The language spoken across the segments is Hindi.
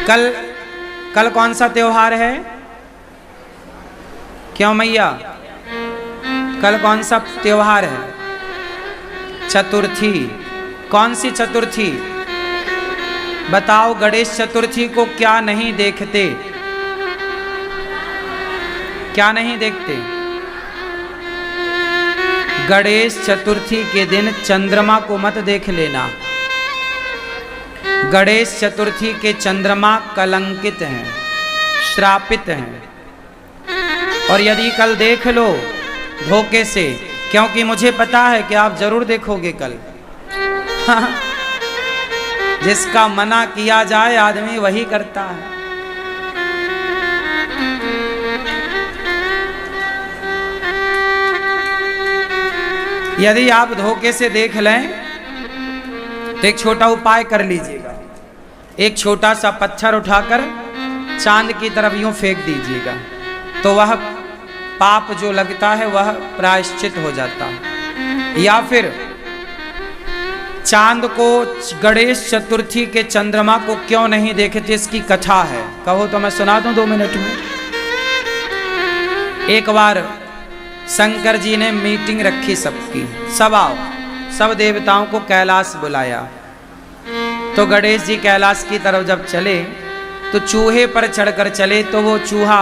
कल कौन सा त्योहार है? क्यों मैया, कल कौन सा त्योहार है? चतुर्थी। कौन सी चतुर्थी? बताओ, गणेश चतुर्थी को क्या नहीं देखते? क्या नहीं देखते? गणेश चतुर्थी के दिन चंद्रमा को मत देख लेना। गणेश चतुर्थी के चंद्रमा कलंकित हैं, श्रापित हैं। और यदि कल देख लो धोखे से, क्योंकि मुझे पता है कि आप जरूर देखोगे कल। जिसका मना किया जाए आदमी वही करता है। यदि आप धोखे से देख लें तो एक छोटा उपाय कर लीजिएगा। एक छोटा सा पत्थर उठाकर चांद की तरफ यूं फेंक दीजिएगा, तो वह पाप जो लगता है वह प्रायश्चित हो जाता है। या फिर चांद को, गणेश चतुर्थी के चंद्रमा को क्यों नहीं देखते, इसकी कथा है। कहो तो मैं सुना दूं 2 मिनट में। एक बार शंकर जी ने मीटिंग रखी सबकी, सब आओ, सब देवताओं को कैलाश बुलाया। तो गणेश जी कैलाश की तरफ जब चले तो चूहे पर चढ़कर चले, तो वो चूहा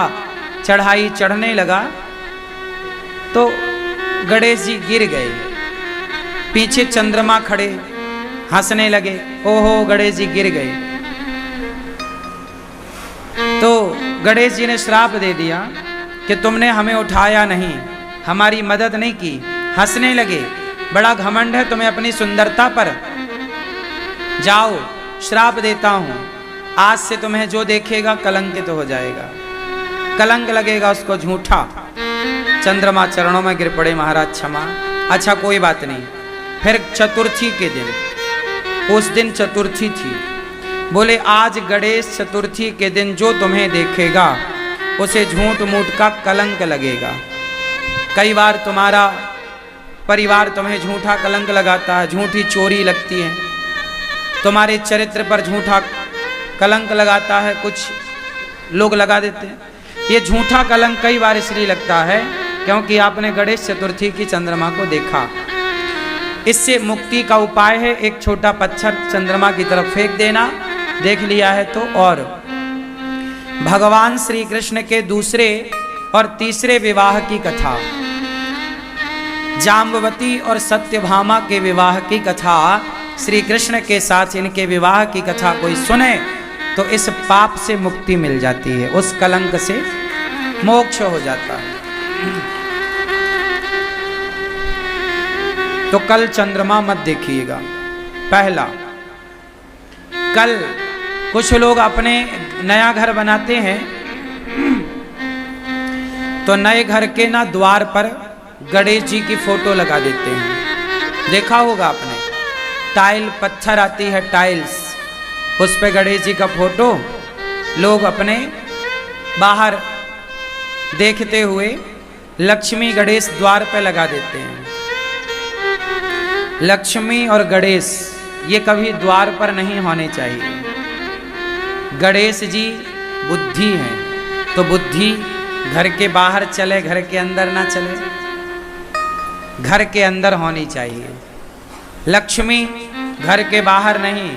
चढ़ाई चढ़ने लगा तो गणेश जी गिर गए। पीछे चंद्रमा खड़े हंसने लगे, ओहो गणेश जी गिर गए। तो गणेश जी ने श्राप दे दिया कि तुमने हमें उठाया नहीं, हमारी मदद नहीं की। हंसने लगे, बड़ा घमंड है तुम्हें अपनी सुंदरता पर। जाओ, श्राप देता हूं, आज से तुम्हें जो देखेगा कलंकित हो जाएगा, कलंक लगेगा उसको, झूठा। चंद्रमा चरणों में गिर पड़े, महाराज क्षमा। अच्छा कोई बात नहीं। फिर चतुर्थी के दिन, उस दिन चतुर्थी थी, बोले आज गणेश चतुर्थी के दिन जो तुम्हें देखेगा उसे झूठ मूठ का कलंक लगेगा। कई बार तुम्हारा परिवार तुम्हें झूठा कलंक लगाता है, झूठी चोरी लगती है, तुम्हारे चरित्र पर झूठा कलंक लगाता है, कुछ लोग लगा देते हैं। ये झूठा कलंक कई बार इसलिए लगता है क्योंकि आपने गणेश चतुर्थी की चंद्रमा को देखा। इससे मुक्ति का उपाय है, एक छोटा पत्थर चंद्रमा की तरफ फेंक देना, देख लिया है तो। और भगवान श्री कृष्ण के दूसरे और तीसरे विवाह की कथा, जाम्बवती और सत्यभामा के विवाह की कथा, श्री कृष्ण के साथ इनके विवाह की कथा कोई सुने तो इस पाप से मुक्ति मिल जाती है, उस कलंक से मोक्ष हो जाता है। तो कल चंद्रमा मत देखिएगा। पहला, कल कुछ लोग अपने नया घर बनाते हैं तो नए घर के ना द्वार पर गणेश जी की फोटो लगा देते हैं। देखा होगा आपने, टाइल पत्थर आती है, टाइल्स, उस पे गणेश जी का फोटो लोग अपने बाहर देखते हुए लक्ष्मी गणेश द्वार पे लगा देते हैं। लक्ष्मी और गणेश ये कभी द्वार पर नहीं होने चाहिए। गणेश जी बुद्धि हैं, तो बुद्धि घर के बाहर चले, घर के अंदर ना चले, घर के अंदर होनी चाहिए। लक्ष्मी घर के बाहर नहीं,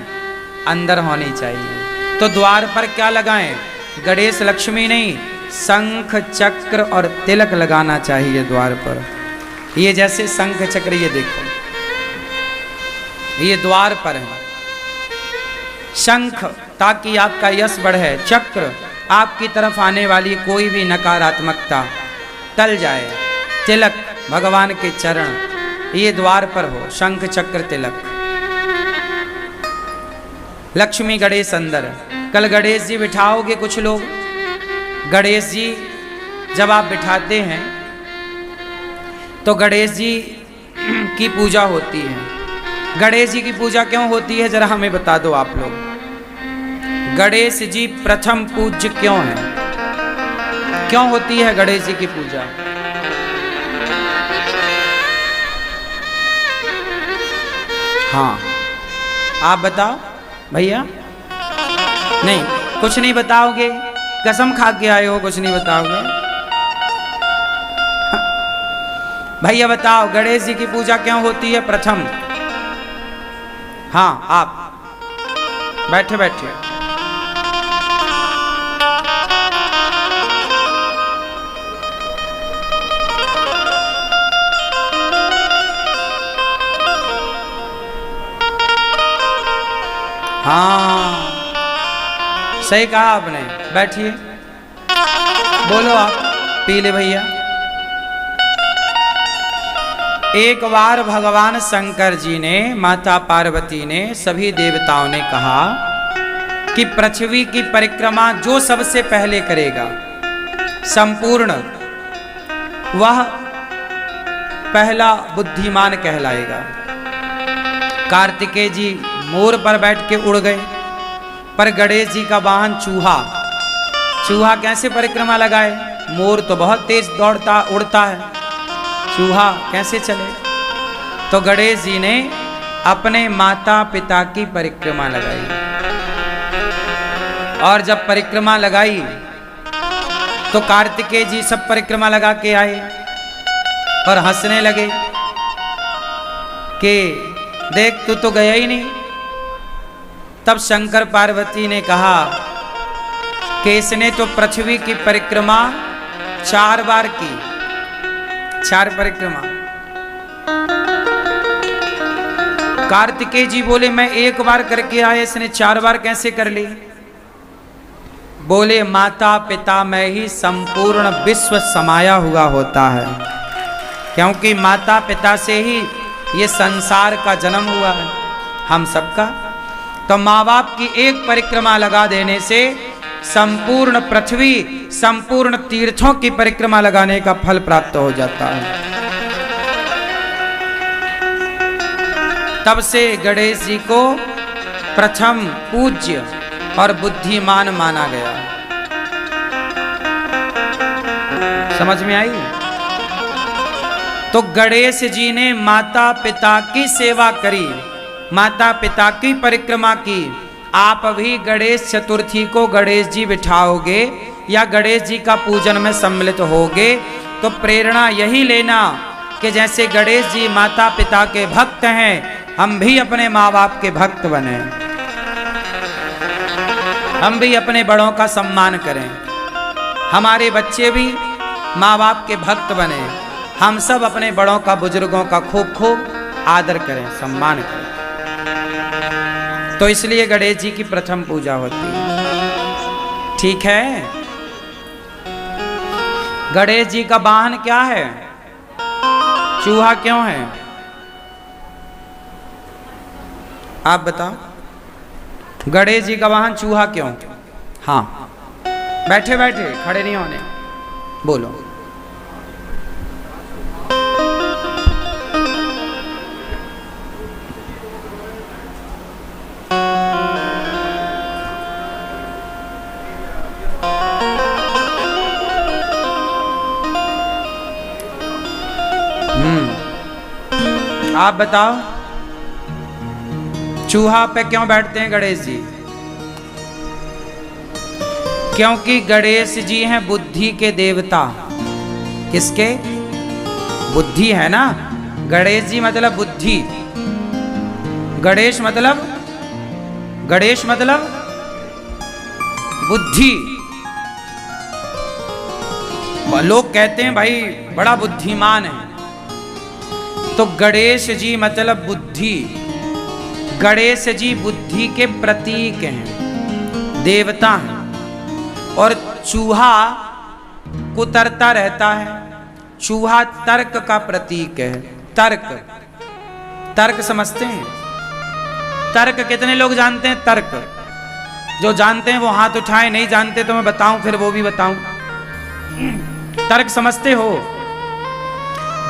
अंदर होनी चाहिए। तो द्वार पर क्या लगाएं? गणेश लक्ष्मी नहीं, शंख चक्र और तिलक लगाना चाहिए द्वार पर। ये जैसे शंख चक्र, ये देखो, ये द्वार पर है। शंख ताकि आपका यश बढ़े, चक्र आपकी तरफ आने वाली कोई भी नकारात्मकता टल जाए, तिलक भगवान के चरण, ये द्वार पर हो, शंख चक्र तिलक। लक्ष्मी गणेश अंदर। कल गणेश जी बिठाओगे, कुछ लोग गणेश जी जब आप बिठाते हैं तो गणेश जी की पूजा होती है। गणेश जी की पूजा क्यों होती है जरा हमें बता दो आप लोग। गणेश जी प्रथम पूज्य क्यों है? क्यों होती है गणेश जी की पूजा? हाँ आप बताओ भैया। नहीं, कुछ नहीं बताओगे? कसम खा के आए हो, कुछ नहीं बताओगे? भैया बताओ, गणेश जी की पूजा क्यों होती है प्रथम? हाँ, आप बैठे बैठे। हाँ, सही कहा आपने। बैठिए, बोलो आप। पीले भैया। एक बार भगवान शंकर जी ने, माता पार्वती ने, सभी देवताओं ने कहा कि पृथ्वी की परिक्रमा जो सबसे पहले करेगा संपूर्ण, वह पहला बुद्धिमान कहलाएगा। कार्तिकेय जी मोर पर बैठ के उड़ गए, पर गणेश जी का वाहन चूहा। चूहा कैसे परिक्रमा लगाए? मोर तो बहुत तेज दौड़ता उड़ता है, चूहा कैसे चले? तो गणेश जी ने अपने माता पिता की परिक्रमा लगाई, और जब परिक्रमा लगाई तो कार्तिकेय जी सब परिक्रमा लगा के आए और हंसने लगे कि देख, तू तो गया ही नहीं। तब शंकर पार्वती ने कहा कि इसने तो पृथ्वी की परिक्रमा 4 बार की, 4 परिक्रमा। कार्तिकेय जी बोले, मैं 1 बार करके आया, इसने 4 बार कैसे कर ली? बोले, माता पिता में ही संपूर्ण विश्व समाया हुआ होता है, क्योंकि माता पिता से ही ये संसार का जन्म हुआ है, हम सबका। तो माँ बाप की एक परिक्रमा लगा देने से संपूर्ण पृथ्वी, संपूर्ण तीर्थों की परिक्रमा लगाने का फल प्राप्त हो जाता है। तब से गणेश जी को प्रथम पूज्य और बुद्धिमान माना गया। समझ में आई? तो गणेश जी ने माता पिता की सेवा करी, माता पिता की परिक्रमा की। आप भी गणेश चतुर्थी को गणेश जी बिठाओगे या गणेश जी का पूजन में सम्मिलित होगे तो प्रेरणा यही लेना कि जैसे गणेश जी माता पिता के भक्त हैं, हम भी अपने माँ बाप के भक्त बने, हम भी अपने बड़ों का सम्मान करें, हमारे बच्चे भी माँ बाप के भक्त बने, हम सब अपने बड़ों का, बुजुर्गों का खूब खूब आदर करें, सम्मान करें। तो इसलिए गणेश जी की प्रथम पूजा होती है। ठीक है? गणेश जी का वाहन क्या है? चूहा क्यों है? आप बताओ। गणेश जी का वाहन चूहा क्यों? हाँ, बैठे बैठे, खड़े नहीं होने, बोलो। आप बताओ, चूहा पे क्यों बैठते हैं गणेश जी? क्योंकि गणेश जी हैं बुद्धि के देवता। किसके? बुद्धि है ना। गणेश जी मतलब बुद्धि, गणेश मतलब बुद्धि। लोग कहते हैं भाई बड़ा बुद्धिमान है, तो गणेश जी मतलब बुद्धि। गणेश जी बुद्धि के प्रतीक हैं, देवता हैं। और चूहा कुतरता रहता है, चूहा तर्क का प्रतीक है। तर्क समझते हैं? तर्क कितने लोग जानते हैं? तर्क जो जानते हैं वो हाथ उठाएं, नहीं जानते तो मैं बताऊं, फिर वो भी बताऊं। तर्क समझते हो?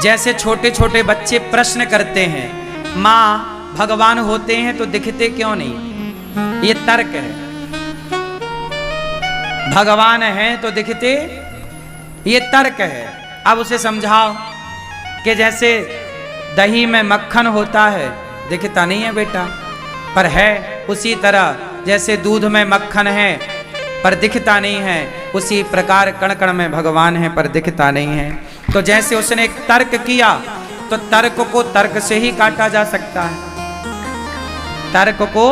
जैसे छोटे छोटे बच्चे प्रश्न करते हैं, माँ भगवान होते हैं तो दिखते क्यों नहीं? ये तर्क है। भगवान है तो दिखते, ये तर्क है। अब उसे समझाओ कि जैसे दही में मक्खन होता है, दिखता नहीं है बेटा, पर है। उसी तरह जैसे दूध में मक्खन है पर दिखता नहीं है, उसी प्रकार कण कण में भगवान है पर दिखता नहीं है। तो जैसे उसने एक तर्क किया तो तर्क को तर्क से ही काटा जा सकता है, तर्क को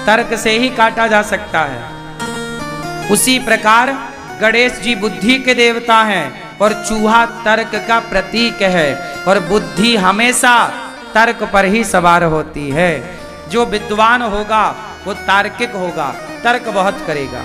तर्क से ही काटा जा सकता है। उसी प्रकार गणेश जी बुद्धि के देवता हैं और चूहा तर्क का प्रतीक है, और बुद्धि हमेशा तर्क पर ही सवार होती है। जो विद्वान होगा वो तार्किक होगा, तर्क बहुत करेगा।